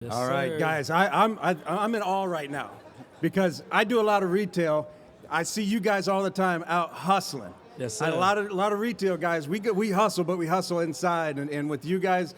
Yes, All right, sir. guys, I'm in awe right now because I do a lot of retail. I see you guys all the time out hustling. Yes, A sir. lot of retail guys. We hustle, but we hustle inside. And with you guys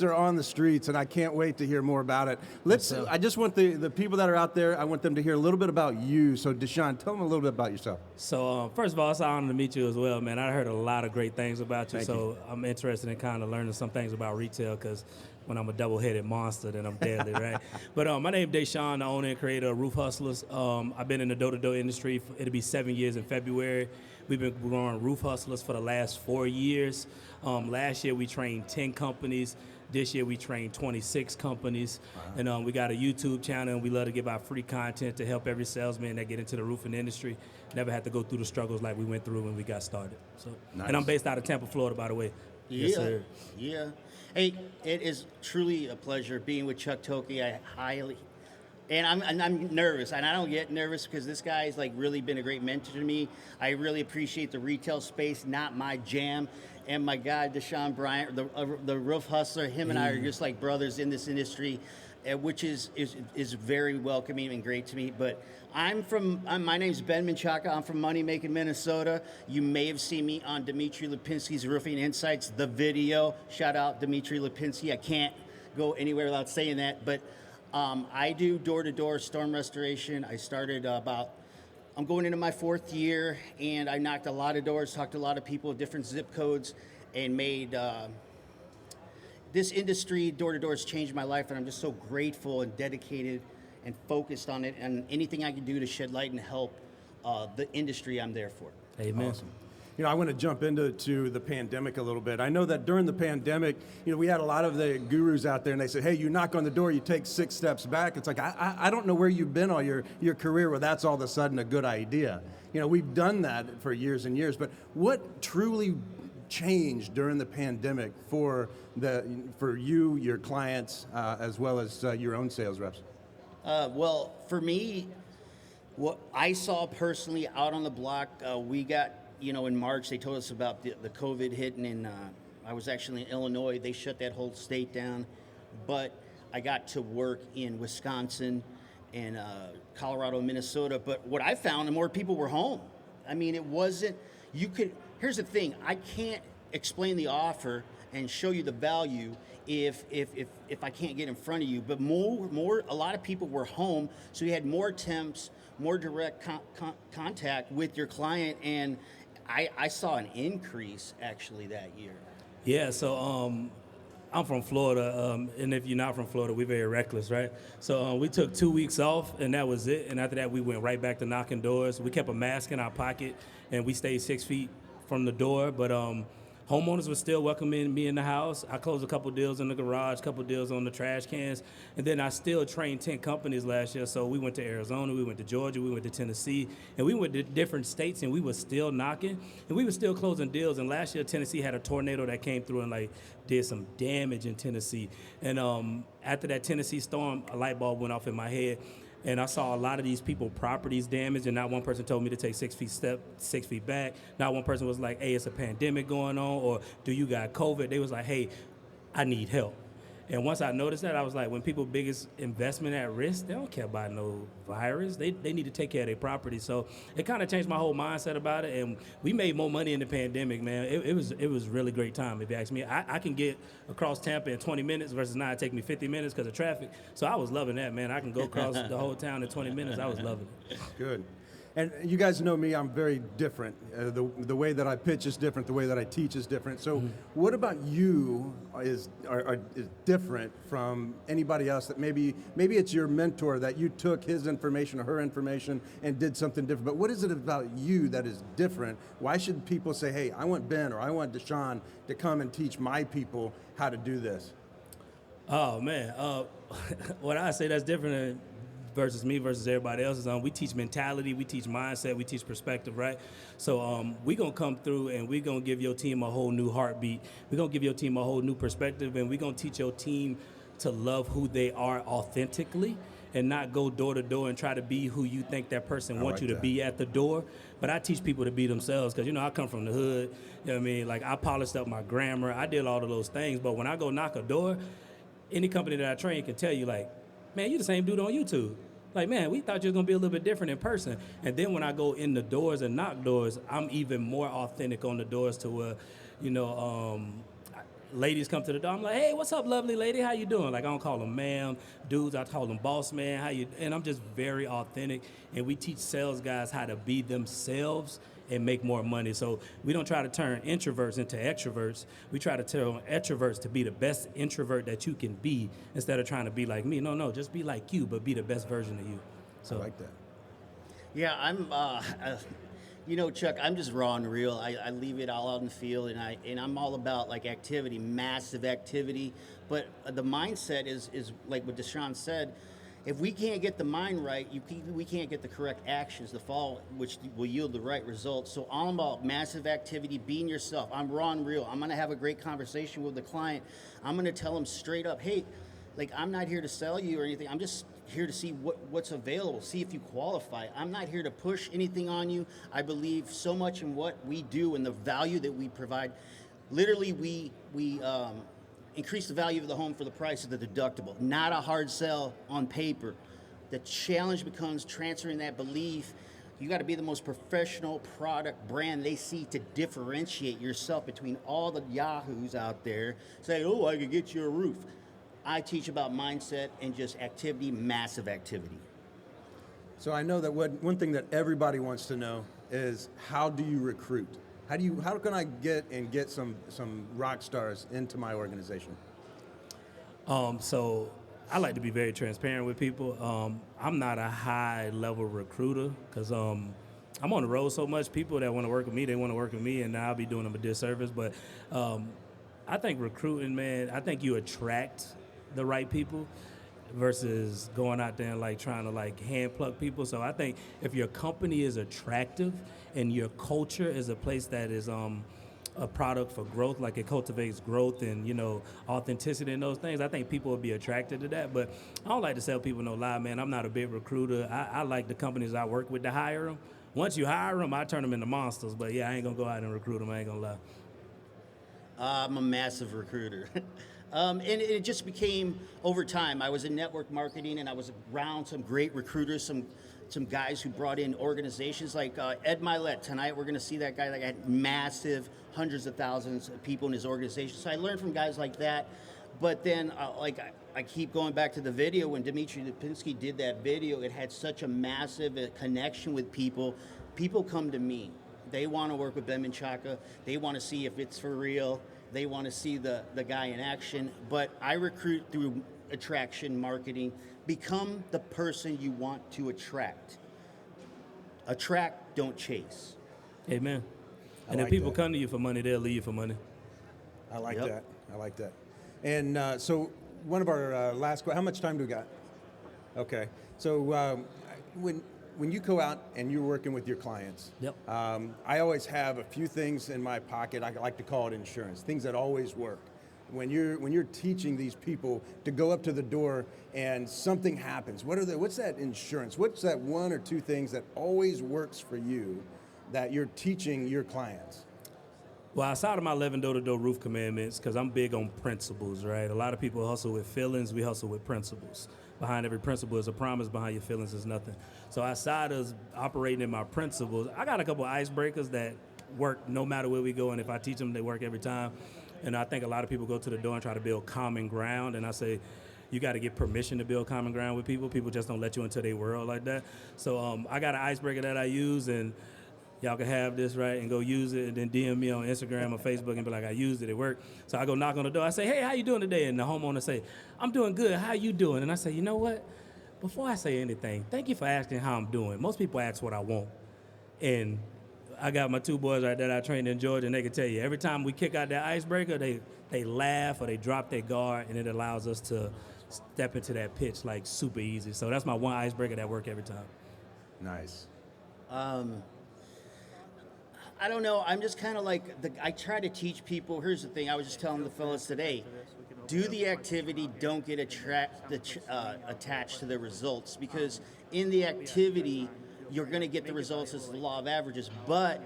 are on the streets, and I can't wait to hear more about it. sir. I just want the people that are out there. I want them to hear a little bit about you. So, Dashaun, tell them a little bit about yourself. So, first of all, it's an honor to meet you as well, man. I heard a lot of great things about you, Thank so I'm interested in kind of learning some things about retail because when I'm a double-headed monster, then I'm deadly, right? But my name is Dashaun, the owner and creator of Roof Hustlers. I've been in the door-to-door industry. It'll be 7 years in February. We've been growing Roof Hustlers for the last 4 years. Last year, we trained 10 companies. This year, we trained 26 companies. Wow. And we got a YouTube channel, and we love to give out free content to help every salesman that get into the roofing industry never have to go through the struggles like we went through when we got started. So, nice. And I'm based out of Tampa, Florida, by the way. Yeah, Yes, sir. yeah. Hey, it is truly a pleasure being with Chuck Toki. I'm nervous, and I don't get nervous because this guy's like really been a great mentor to me. I really appreciate the retail space, not my jam. And my guy Dashaun Bryant, the roof hustler, him and I are just like brothers in this industry, which is very welcoming and great to me. But my name's Ben Menchaca. I'm from Money Making, Minnesota. You may have seen me on Dmitry Lipinski's Roofing Insights, the video. Shout out Dmitry Lipinski. I can't go anywhere without saying that. But I do door-to-door storm restoration. I started I'm going into my 4th year, and I knocked a lot of doors, talked to a lot of people, different zip codes, and made this industry, door-to-door, has changed my life, and I'm just so grateful and dedicated and focused on it, and anything I can do to shed light and help the industry, I'm there for. Amen. Awesome. You know, I want to jump into the pandemic a little bit. I know that during the pandemic, we had a lot of the gurus out there, and they said, hey, you knock on the door, you take 6 steps back. It's like, I don't know where you've been all your career where that's all of a sudden a good idea. We've done that for years and years, but what truly changed during the pandemic for you, your clients, as well as your own sales reps? Well, for me, what I saw personally out on the block, we got, in March, they told us about the COVID hitting, and I was actually in Illinois. They shut that whole state down, but I got to work in Wisconsin and Colorado, Minnesota. But what I found, the more people were home. I mean, it wasn't, here's the thing, I can't explain the offer and show you the value if I can't get in front of you. But a lot of people were home, so you had more attempts, more direct contact with your client, and I saw an increase actually that year. Yeah, so I'm from Florida, and if you're not from Florida, we're very reckless, right? So we took 2 weeks off, and that was it. And after that, we went right back to knocking doors. We kept a mask in our pocket, and we stayed 6 feet from the door. But homeowners were still welcoming me in the house. I closed a couple deals in the garage, a couple deals on the trash cans, and then I still trained 10 companies last year. So we went to Arizona, we went to Georgia, we went to Tennessee, and we went to different states, and we were still knocking, and we were still closing deals. And last year, Tennessee had a tornado that came through and did some damage in Tennessee. And after that Tennessee storm, a light bulb went off in my head. And I saw a lot of these people properties damaged, and not one person told me to take 6 feet back. Not one person was like, hey, it's a pandemic going on, or do you got COVID? They was like, hey, I need help. And once I noticed that, I was like, when people biggest investment at risk, they don't care about no virus. They need to take care of their property. So it kind of changed my whole mindset about it. And we made more money in the pandemic, man. It was really great time, if you ask me. I can get across Tampa in 20 minutes versus now it take me 50 minutes because of traffic. So I was loving that, man. I can go across the whole town in 20 minutes. I was loving it. Good. And you guys know me, I'm very different. The way that I pitch is different, the way that I teach is different. So what about you is different from anybody else that maybe it's your mentor that you took his information or her information and did something different. But what is it about you that is different? Why should people say, hey, I want Ben or I want Dashaun to come and teach my people how to do this? Oh, man. What I say that's different versus me versus everybody else is we teach mentality, we teach mindset, we teach perspective, right? So we're going to come through and we're going to give your team a whole new heartbeat. We're going to give your team a whole new perspective, and we're going to teach your team to love who they are authentically and not go door to door and try to be who you think that person wants you to be at the door. But I teach people to be themselves because, I come from the hood. You know what I mean? Like, I polished up my grammar. I did all of those things. But when I go knock a door, any company that I train can tell you, like, man, you the same dude on YouTube. Like, man, we thought you was gonna be a little bit different in person. And then when I go in the doors and knock doors, I'm even more authentic on the doors to where, you know, ladies come to the door. I'm like, hey, what's up, lovely lady? How you doing? Like, I don't call them ma'am. Dudes, I call them boss man. How you? And I'm just very authentic. And we teach sales guys how to be themselves and make more money. So we don't try to turn introverts into extroverts. We try to tell extroverts to be the best introvert that you can be instead of trying to be like me. No, just be like you, but be the best version of you. So I like that. Yeah, you know, Chuck, I'm just raw and real. I leave it all out in the field, and I'm all about like activity, massive activity. But the mindset is like what Dashaun said. If we can't get the mind right, we can't get the correct actions to follow, which will yield the right results. So I'm about massive activity, being yourself. I'm raw and real. I'm going to have a great conversation with the client. I'm going to tell them straight up, hey, like, I'm not here to sell you or anything. I'm just here to see what's available, see if you qualify. I'm not here to push anything on you. I believe so much in what we do and the value that we provide. Literally, we increase the value of the home for the price of the deductible, not a hard sell on paper. The challenge becomes transferring that belief. You got to be the most professional product brand they see to differentiate yourself between all the yahoos out there saying, oh, I could get you a roof. I teach about mindset and just activity, massive activity. So I know that one thing that everybody wants to know is, how do you recruit? How can I get some rock stars into my organization? So I like to be very transparent with people. I'm not a high level recruiter because I'm on the road so much. People that want to work with me, they want to work with me, and I'll be doing them a disservice. But I think recruiting, man, I think you attract the right people versus going out there and like trying to like hand pluck people. So I think if your company is attractive and your culture is a place that is a product for growth, like it cultivates growth and, you know, authenticity and those things, I think people will be attracted to that. But I don't like to sell people no lie, man. I'm not a big recruiter. I like the companies I work with to hire them. Once you hire them, I turn them into monsters. But yeah, I ain't gonna go out and recruit them. I ain't gonna lie. I'm a massive recruiter. And it just became over time. I was in network marketing and I was around some great recruiters, some guys who brought in organizations like Ed Milet. Tonight we're going to see that guy that had massive, hundreds of thousands of people in his organization. So I learned from guys like that. But then I keep going back to the video. When Dmitry Lipinski did that video, it had such a massive connection with people. People come to me. They want to work with Ben Menchaca. They want to see if it's for real. They want to see the guy in action. But I recruit through attraction marketing. Become the person you want to attract. Attract, don't chase. Amen. And like if people that. come to you for money, they'll leave you for money. I like Yep. that. I like that. And so one of our last questions, how much time do we got? Okay. So when you go out and you're working with your clients, Yep. I always have a few things in my pocket. I like to call it insurance, things that always work. When you're teaching these people to go up to the door and something happens, what's that insurance? What's that one or two things that always works for you that you're teaching your clients? Well, outside of my 11 door-to-door roof commandments, because I'm big on principles, right? A lot of people hustle with feelings. We hustle with principles. Behind every principle is a promise. Behind your feelings is nothing. So outside of operating in my principles, I got a couple of icebreakers that work no matter where we go, and if I teach them, they work every time. And I think a lot of people go to the door and try to build common ground, and I say, you got to get permission to build common ground with people. People just don't let you into their world like that. So I got an icebreaker that I use, and y'all can have this, right, and go use it, and then DM me on Instagram or Facebook and be like, I used it, it worked. So I go knock on the door. I say, hey, how you doing today? And the homeowner say, I'm doing good. How you doing? And I say, you know what? Before I say anything, thank you for asking how I'm doing. Most people ask what I want. And I got my two boys right there that I trained in Georgia, and they can tell you, every time we kick out that icebreaker, they laugh or they drop their guard, and it allows us to step into that pitch like super easy. So that's my one icebreaker that works every time. Nice. I don't know. I'm just kind of like, I try to teach people. Here's the thing. I was just telling the fellas today. Do the activity. Don't get attached to the results, because in the activity, you're going to get the results as the law of averages. But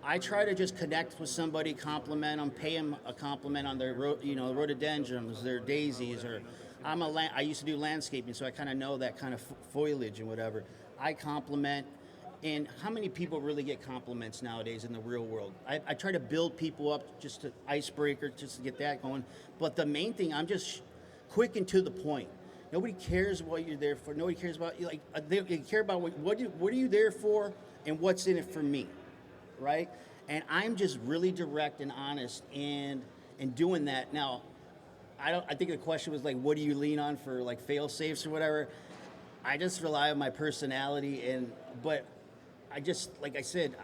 I try to just connect with somebody, compliment them, pay them a compliment on their rhododendrons, their daisies, or I used to do landscaping, so I kind of know that kind of foliage and whatever. I compliment, and how many people really get compliments nowadays in the real world? I try to build people up, just to icebreaker, just to get that going. But the main thing, I'm just quick and to the point. Nobody cares what you're there for. Nobody cares about you. Like they care about what are you there for, and what's in it for me, right? And I'm just really direct and honest and doing that. Now, I think the question was like, what do you lean on for like fail safes or whatever? I just rely on my personality, but I just, like I said,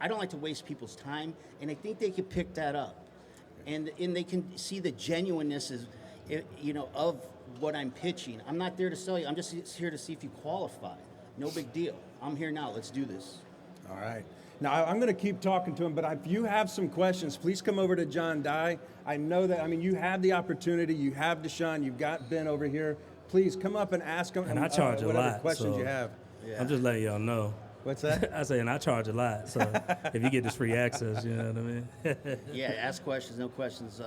I don't like to waste people's time, and I think they can pick that up, and they can see the genuineness of what I'm pitching. I'm not there to sell you. I'm just here to see if you qualify. No big deal. I'm here now. Let's do this. All right. Now, I'm going to keep talking to him, but if you have some questions, please come over to John Dye. I know that, you have the opportunity. You have Dashaun. You've got Ben over here. Please come up and ask him. And I charge a whatever lot, questions so you have. I'm just letting y'all know. What's that? I say, and I charge a lot, so if you get this free access, you know what I mean? Yeah, ask questions, no questions.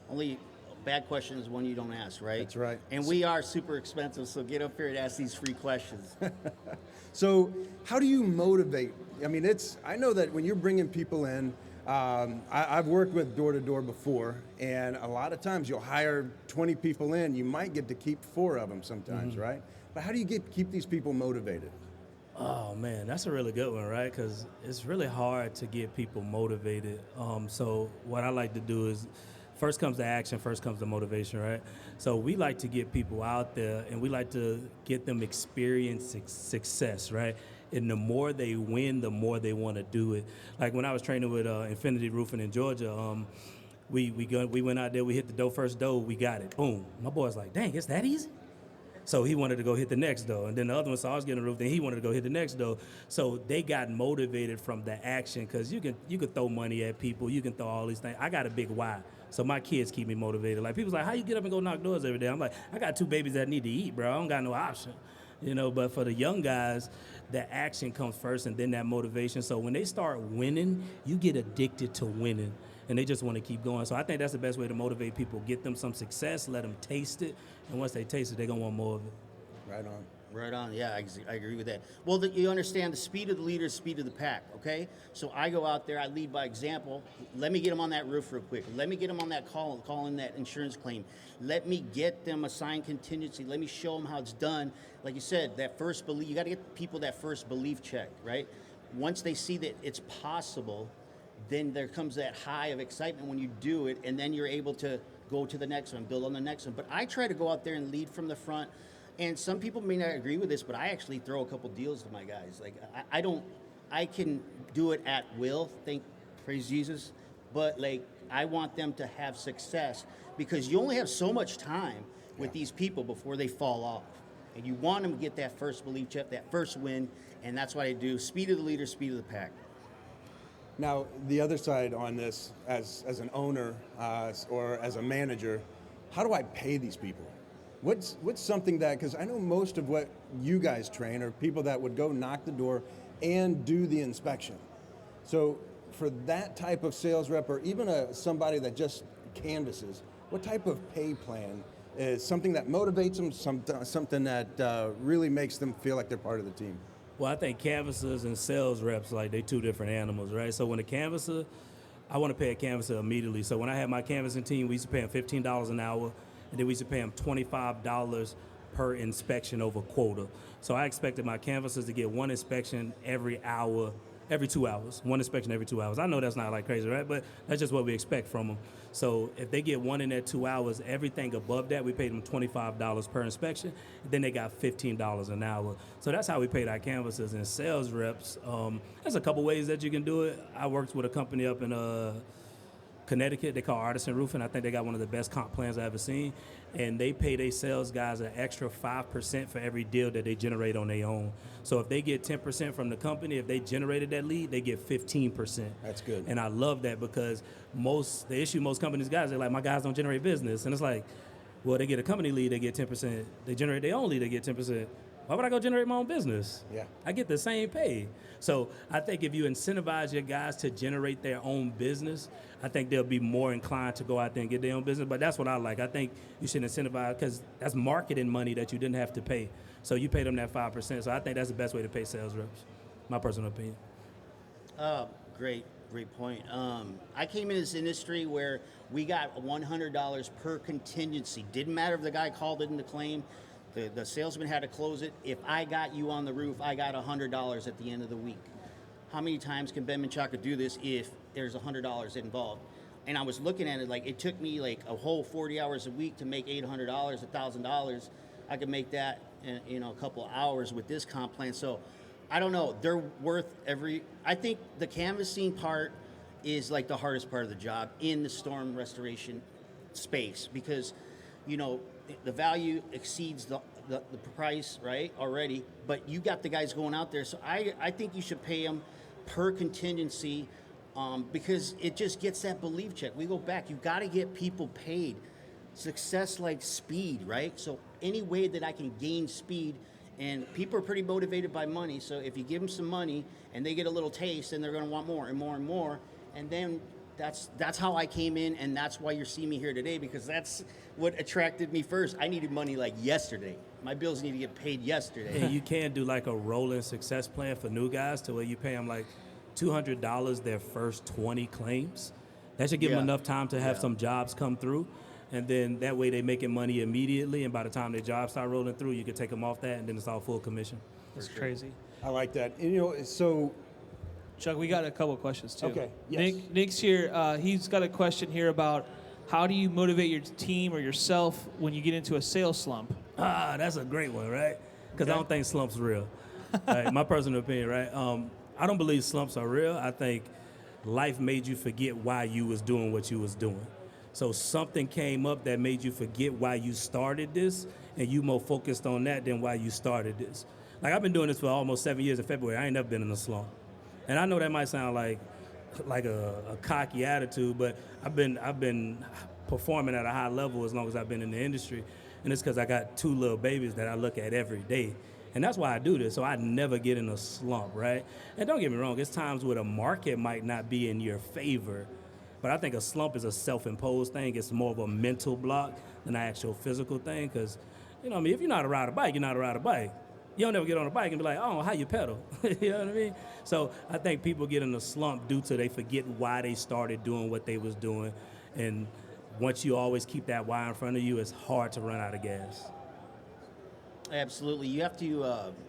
Only bad question is one you don't ask, right? That's right. And we are super expensive, so get up here and ask these free questions. So how do you motivate? I know that when you're bringing people in, I've worked with door-to-door before, and a lot of times you'll hire 20 people in. You might get to keep 4 of them sometimes, right? But how do you keep these people motivated? Oh, man, that's a really good one, right? Because it's really hard to get people motivated. So what I like to do is, first comes the action, first comes the motivation, right? So we like to get people out there, and we like to get them experience success, right? And the more they win, the more they want to do it. Like when I was training with Infinity Roofing in Georgia, we went out there, we hit the door, first door, we got it, boom. My boy's like, dang, it's that easy? So he wanted to go hit the next door. And then the other one saw I was getting a roof, then he wanted to go hit the next door. So they got motivated from the action, because you can throw money at people, you can throw all these things. I got a big why. So my kids keep me motivated. Like, people's like, how you get up and go knock doors every day? I'm like, I got 2 babies that need to eat, bro. I don't got no option. But for the young guys, the action comes first and then that motivation. So when they start winning, you get addicted to winning, and they just want to keep going. So I think that's the best way to motivate people. Get them some success, let them taste it, and once they taste it, they're going to want more of it. Right on. Right on. Yeah, I agree with that. Well, you understand the speed of the leader is speed of the pack, okay? So I go out there, I lead by example. Let me get them on that roof real quick. Let me get them on that call in that insurance claim. Let me get them a signed contingency. Let me show them how it's done. Like you said, that first belief, you got to get people that first belief check, right? Once they see that it's possible, then there comes that high of excitement when you do it, and then you're able to go to the next one, build on the next one. But I try to go out there and lead from the front. And some people may not agree with this, but I actually throw a couple deals to my guys. Like, I can do it at will, praise Jesus, but like, I want them to have success, because you only have so much time with these people before they fall off. And you want them to get that first belief check, that first win, and that's what I do. Speed of the leader, speed of the pack. Now, the other side on this, as an owner or as a manager, how do I pay these people? What's something that, because I know most of what you guys train are people that would go knock the door and do the inspection. So for that type of sales rep, or even somebody that just canvasses, what type of pay plan is something that motivates them, something that really makes them feel like they're part of the team? Well, I think canvassers and sales reps, like, they 2 different animals, right? So when a canvasser, I want to pay a canvasser immediately. So when I had my canvassing team, we used to pay them $15 an hour, and then we used to pay them $25 per inspection over quota. So I expected my canvassers to get 1 inspection every 2 hours. 1 inspection every 2 hours. I know that's not like crazy, right? But that's just what we expect from them. So if they get 1 in that 2 hours, everything above that, we paid them $25 per inspection. Then they got $15 an hour. So that's how we paid our canvassers. And sales reps, there's a couple ways that you can do it. I worked with a company up in Connecticut. They call Artisan Roofing. I think they got one of the best comp plans I've ever seen. And they pay their sales guys an extra 5% for every deal that they generate on their own. So if they get 10% from the company, if they generated that lead, they get 15%. That's good. And I love that, because the issue most companies got is they're like, my guys don't generate business. And it's like, well, they get a company lead, they get 10%. They generate their own lead, they get 10%. Why would I go generate my own business? Yeah. I get the same pay. So I think if you incentivize your guys to generate their own business, I think they'll be more inclined to go out there and get their own business. But that's what I like. I think you should incentivize, because that's marketing money that you didn't have to pay. So you pay them that 5%. So I think that's the best way to pay sales reps, my personal opinion. Great point. I came in this industry where we got $100 per contingency. Didn't matter if the guy called it in the claim. The salesman had to close it. If I got you on the roof, I got $100 at the end of the week. How many times can Ben Menchaca do this if there's $100 involved? And I was looking at it like it took me like a whole 40 hours a week to make $800, $1,000. I could make that in a couple of hours with this comp plan. So I don't know. They're worth I think the canvassing part is like the hardest part of the job in the storm restoration space, because, the value exceeds the price, right, already, but you got the guys going out there. So I think you should pay them per contingency, because it just gets that belief check. We go back. You got to get people paid. Success like speed, right? So any way that I can gain speed, and people are pretty motivated by money. So if you give them some money and they get a little taste, then they're going to want more and more and more. And then that's how I came in, and that's why you're seeing me here today, because that's what attracted me first. I needed money like yesterday. My bills need to get paid yesterday. And you can do like a rolling success plan for new guys to where you pay them like $200 their first 20 claims. That should give them enough time to have some jobs come through. And then that way they making money immediately, and by the time their jobs start rolling through, you can take them off that, and then it's all full commission. That's crazy. I like that. And, so Chuck, we got a couple of questions too. Okay, yes. Nick's here. He's got a question here about how do you motivate your team or yourself when you get into a sales slump? That's a great one, right? Because I don't think slumps real. Right? My personal opinion, right? I don't believe slumps are real. I think life made you forget why you was doing what you was doing. So something came up that made you forget why you started this, and you more focused on that than why you started this. Like, I've been doing this for almost 7 years in February. I ain't never been in a slump. And I know that might sound like a cocky attitude, but I've been performing at a high level as long as I've been in the industry. And it's because I got 2 little babies that I look at every day. And that's why I do this, so I never get in a slump, right? And don't get me wrong, it's times where the market might not be in your favor, but I think a slump is a self-imposed thing. It's more of a mental block than an actual physical thing, because, if you're not to ride a bike, you're not to ride a bike. You don't ever get on a bike and be like, oh, how you pedal? You know what I mean? So I think people get in a slump due to they forget why they started doing what they was doing. And once you always keep that why in front of you, it's hard to run out of gas. Absolutely. You have to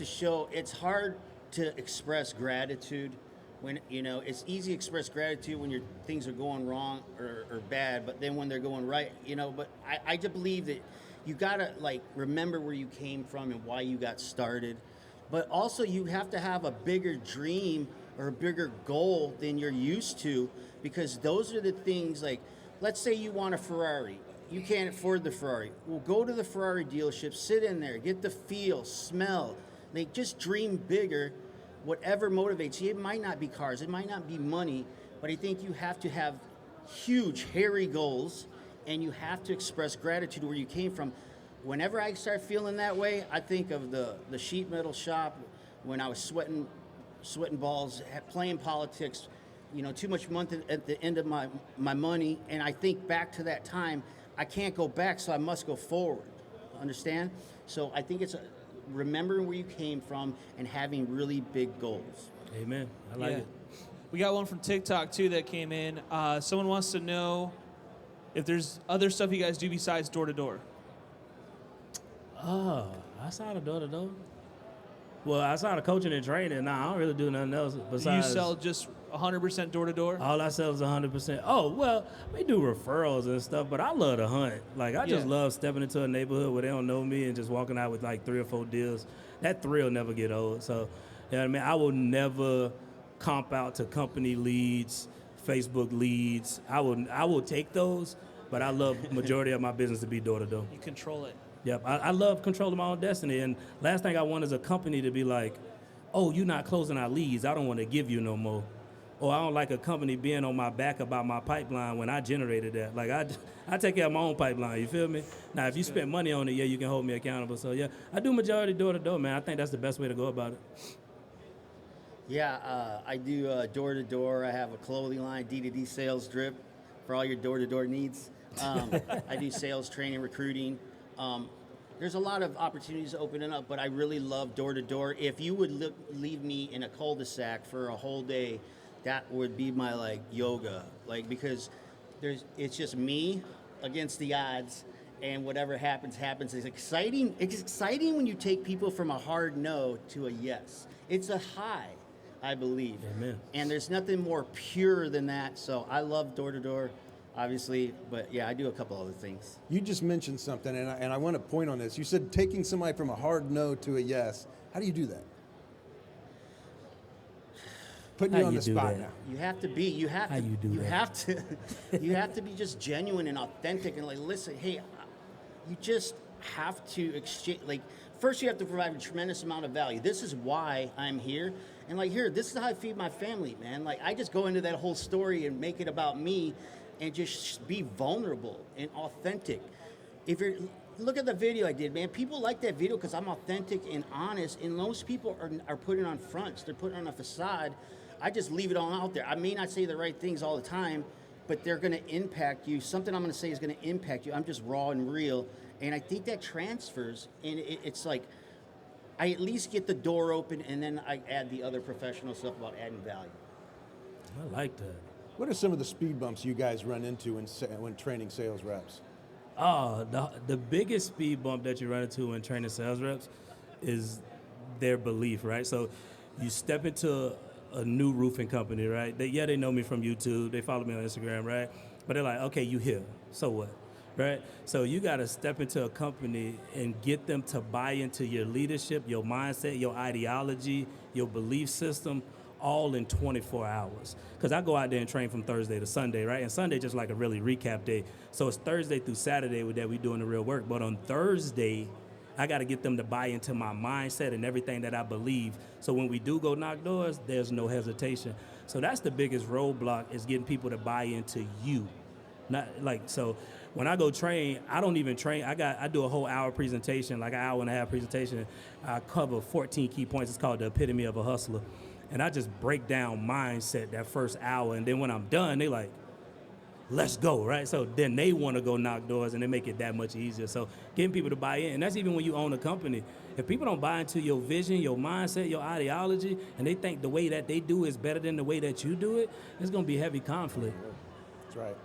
show. It's hard to express gratitude when, it's easy to express gratitude when things are going wrong or bad, but then when they're going right, but I just believe that you gotta remember where you came from and why you got started, but also you have to have a bigger dream or a bigger goal than you're used to, because those are the things, like, let's say you want a Ferrari. You can't afford the Ferrari. Well, go to the Ferrari dealership, sit in there, get the feel, smell, just dream bigger. Whatever motivates you. It might not be cars, it might not be money, but I think you have to have huge, hairy goals, and you have to express gratitude where you came from. Whenever I start feeling that way, I think of the sheet metal shop when I was sweating balls, playing politics, too much money at the end of my money, and I think back to that time. I can't go back, so I must go forward. Understand? So I think it's remembering where you came from and having really big goals. Amen. I like it. We got one from TikTok too that came in. Someone wants to know if there's other stuff you guys do besides door to door. Oh, outside of door to door? Well, outside of coaching and training, I don't really do nothing else besides. You sell just 100% door to door? All I sell is 100%. Oh, well, we do referrals and stuff, but I love to hunt. Like, I just love stepping into a neighborhood where they don't know me and just walking out with like 3 or 4 deals. That thrill never get old. So, you know what I mean? I will never comp out to company leads, Facebook leads. I will take those, but I love majority of my business to be door to door. You control it. Yep, I love controlling my own destiny. And last thing I want is a company to be like, oh, you're not closing our leads. I don't want to give you no more. or I don't like a company being on my back about my pipeline when I generated that. Like I take care of my own pipeline. You feel me? Now, if you spend money on it, yeah, you can hold me accountable. So yeah, I do majority door to door, man. I think that's the best way to go about it. Yeah, I do door to door. I have a clothing line, D2D sales drip, for all your door to door needs. I do sales training, recruiting. There's a lot of opportunities opening up, but I really love door to door. If you would leave me in a cul-de-sac for a whole day, that would be my like yoga, like because it's just me against the odds, and whatever happens happens. It's exciting. It's exciting when you take people from a hard no to a yes. It's a high, I believe. Amen. And there's nothing more pure than that. So I love door to door, obviously, but yeah, I do a couple other things. You just mentioned something, and I want to point on this. You said taking somebody from a hard no to a yes. How do you do that? Putting you How on you the do spot that? now. You have to be. You have How to. you do that? have to. You have to be just genuine and authentic, and like, listen, hey, you just have to exchange. Like, first you have to provide a tremendous amount of value. This is why I'm here, and like, here, this is how I feed my family, man. Like, I just go into that whole story and make it about me, and just be vulnerable and authentic. If you're look at the video I did, man. People like that video because I'm authentic and honest, and most people are putting on fronts. They're putting on a facade. I just leave it all out there. I may not say the right things all the time, but they're going to impact you. Something I'm going to say is going to impact you. I'm just raw and real, and I think that transfers. And it's like I at least get the door open, and then I add the other professional stuff about adding value. I like that. What are some of the speed bumps you guys run into when training sales reps? Oh, the biggest speed bump that you run into when training sales reps is their belief, right? So you step into a new roofing company, right? They know me from YouTube. They follow me on Instagram, right? But they're like, okay, you here. So what? Right? So you got to step into a company and get them to buy into your leadership, your mindset, your ideology, your belief system, all in 24 hours. Because I go out there and train from Thursday to Sunday, right? And Sunday just like a really recap day. So it's Thursday through Saturday that we doing the real work. But on Thursday, I got to get them to buy into my mindset and everything that I believe. So when we do go knock doors, there's no hesitation. So that's the biggest roadblock, is getting people to buy into you. Not like, so when I go train, I don't even train. I do a whole hour presentation, like an hour and a half presentation. I cover 14 key points. It's called the epitome of a hustler. And I just break down mindset that first hour. And then when I'm done, they like, let's go, right? So then they want to go knock doors, and they make it that much easier. So getting people to buy in, and that's even when you own a company. If people don't buy into your vision, your mindset, your ideology, and they think the way that they do is better than the way that you do it, it's going to be heavy conflict. That's right.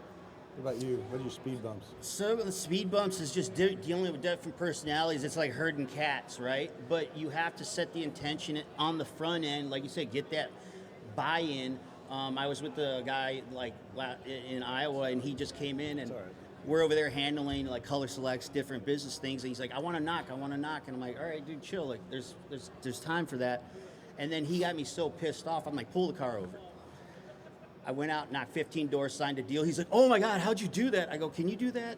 What about you? What are your speed bumps? So the speed bumps is just dealing with different personalities. It's like herding cats, right? But you have to set the intention on the front end, like you said, get that buy-in. I was with a guy like in Iowa, and he just came in, and we're over there handling like color selects, different business things. And he's like, I want to knock, and I'm like, all right, dude, chill. Like, there's time for that. And then he got me so pissed off. I'm like, pull the car over. I went out, knocked 15 doors, signed a deal. He's like, oh my God, how'd you do that? I go, can you do that?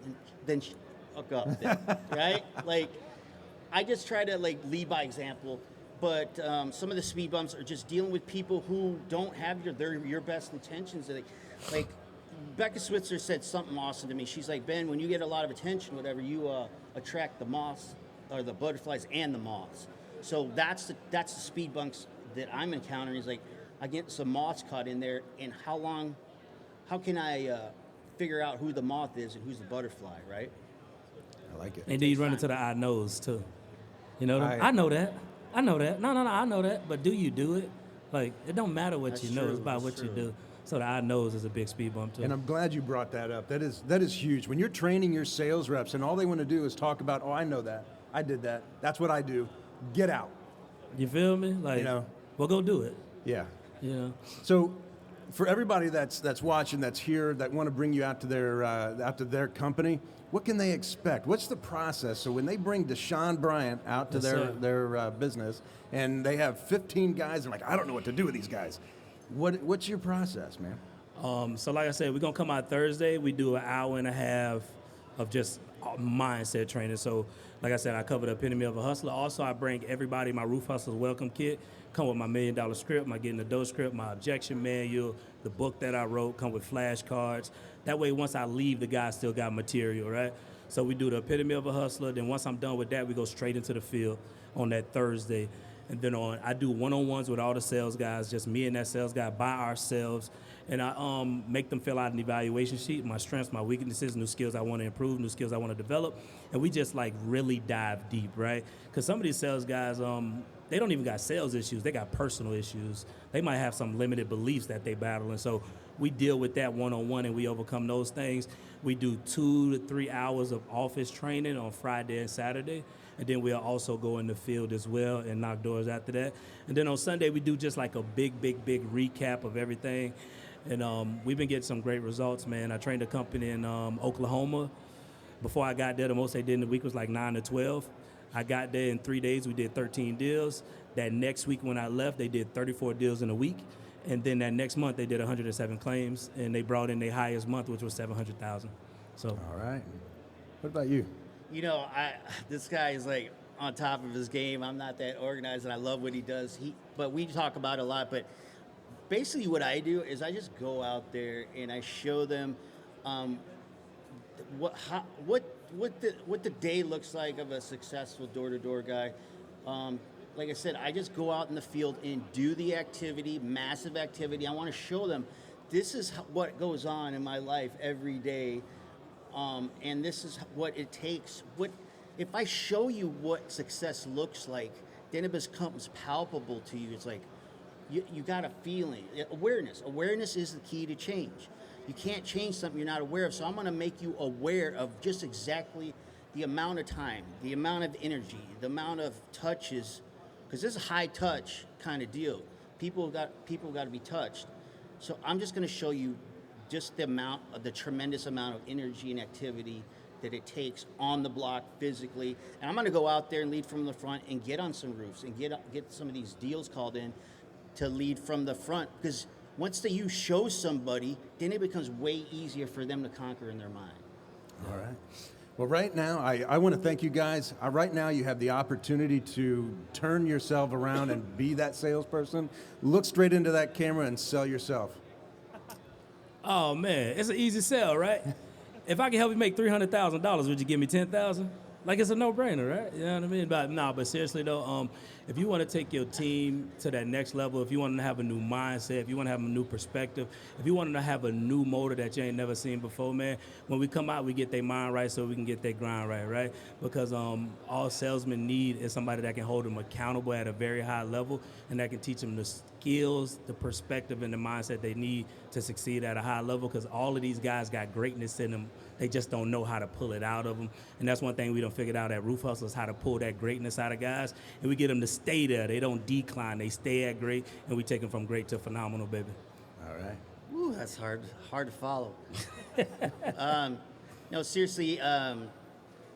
And then hook up, then, right? Like, I just try to like lead by example. But some of the speed bumps are just dealing with people who don't have your best intentions. Like Becca Switzer said something awesome to me. She's like, Ben, when you get a lot of attention, whatever, you attract the moths, or the butterflies and the moths. So that's the speed bumps that I'm encountering. Is like, I get some moths caught in there, and how can I figure out who the moth is and who's the butterfly, right? I like it. And then you run into the I knows too. You know, I know that. No, I know that. But do you do it? Like, it don't matter what That's you know, true, it's about that's what you true. do. So the I knows is a big speed bump too. And I'm glad you brought that up. That is huge. When you're training your sales reps and all they want to do is talk about, oh, I know that. I did that. That's what I do. Get out. You feel me? Like, You know. well, go do it. Yeah. You know. So for everybody that's watching, that's here, that want to bring you out to their company, what can they expect? What's the process? So when they bring Dashaun Bryant out to Yes, sir. their business, and they have 15 guys, and like, I don't know what to do with these guys. What's your process, man? So like I said, we're going to come out Thursday. We do an hour and a half of just mindset training. So Like I said, I cover the epitome of a hustler. Also, I bring everybody my Roof Hustlers Welcome Kit. Come with my $1 Million script, my Getting the Dough script, my objection manual, the book that I wrote, come with flashcards. That way, once I leave, the guy still got material, right? So we do the epitome of a hustler. Then once I'm done with that, we go straight into the field on that Thursday. And then I do one-on-ones with all the sales guys, just me and that sales guy by ourselves. And I make them fill out an evaluation sheet, my strengths, my weaknesses, new skills I want to improve, new skills I want to develop. And we just like really dive deep, right? Because some of these sales guys, they don't even got sales issues. They got personal issues. They might have some limited beliefs that they battle. And so we deal with that one-on-one and we overcome those things. We do 2 to 3 hours of office training on Friday and Saturday. And then we'll also go in the field as well and knock doors after that. And then on Sunday, we do just like a big recap of everything. And we've been getting some great results, man. I trained a company in Oklahoma. Before I got there, the most they did in the week was like 9 to 12. I got there in 3 days, we did 13 deals. That next week when I left, they did 34 deals in a week. And then that next month, they did 107 claims, and they brought in their highest month, which was 700,000. So, All right. What about you? You know, this guy is like on top of his game. I'm not that organized, and I love what he does. But we talk about it a lot. But basically, what I do is I just go out there and I show them what the day looks like of a successful door-to-door guy. Like I said, I just go out in the field and do the activity, massive activity. I want to show them this is what goes on in my life every day. And this is what it takes. If I show you what success looks like, then it becomes palpable to you. It's like you got a feeling. Awareness. Awareness is the key to change. You can't change something you're not aware of. So I'm going to make you aware of just exactly the amount of time, the amount of energy, the amount of touches, because this is a high touch kind of deal. People got to be touched. So I'm just going to show you just the tremendous amount of energy and activity that it takes on the block physically. And I'm going to go out there and lead from the front and get on some roofs and get some of these deals called in to lead from the front. Because once you show somebody, then it becomes way easier for them to conquer in their mind. All right. Well, right now, I want to thank you guys. Right now, you have the opportunity to turn yourself around and be that salesperson. Look straight into that camera and sell yourself. oh man, it's an easy sell, right? If I can help you make $300,000, would you give me $10,000? Like, it's a no-brainer, right? You know what I mean? But seriously though, if you want to take your team to that next level, if you want to have a new mindset, if you want to have a new perspective, if you want to have a new motor that you ain't never seen before, man, when we come out, we get their mind right so we can get their grind right, right? Because all salesmen need is somebody that can hold them accountable at a very high level and that can teach them the skills, the perspective, and the mindset they need to succeed at a high level, because all of these guys got greatness in them. They just don't know how to pull it out of them. And that's one thing we done figured out at Roof Hustlers, how to pull that greatness out of guys. And we get them to stay there. They don't decline. They stay at great, and we take them from great to phenomenal, baby. All right. Ooh, that's hard to follow. No, seriously,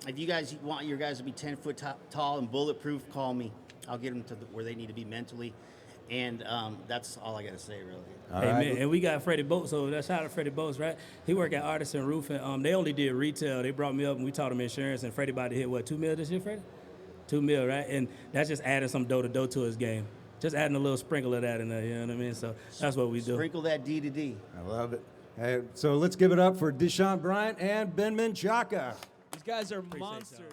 if you guys want your guys to be 10 foot tall and bulletproof, call me. I'll get them to where they need to be mentally. And that's all I got to say, really. Hey, man, and we got Freddie Boats, so that's shout out to Freddie Boats, right? He worked at Artisan Roofing. They only did retail. They brought me up, and we taught him insurance, and Freddie about to hit, what, $2 million this year, Freddie? $2 million, right? And that's just adding some dough to his game. Just adding a little sprinkle of that in there, you know what I mean? So that's what we do. Sprinkle that D to D. I love it. Hey, so let's give it up for Dashaun Bryant and Ben Menchaca. These guys are Appreciate y'all. monsters.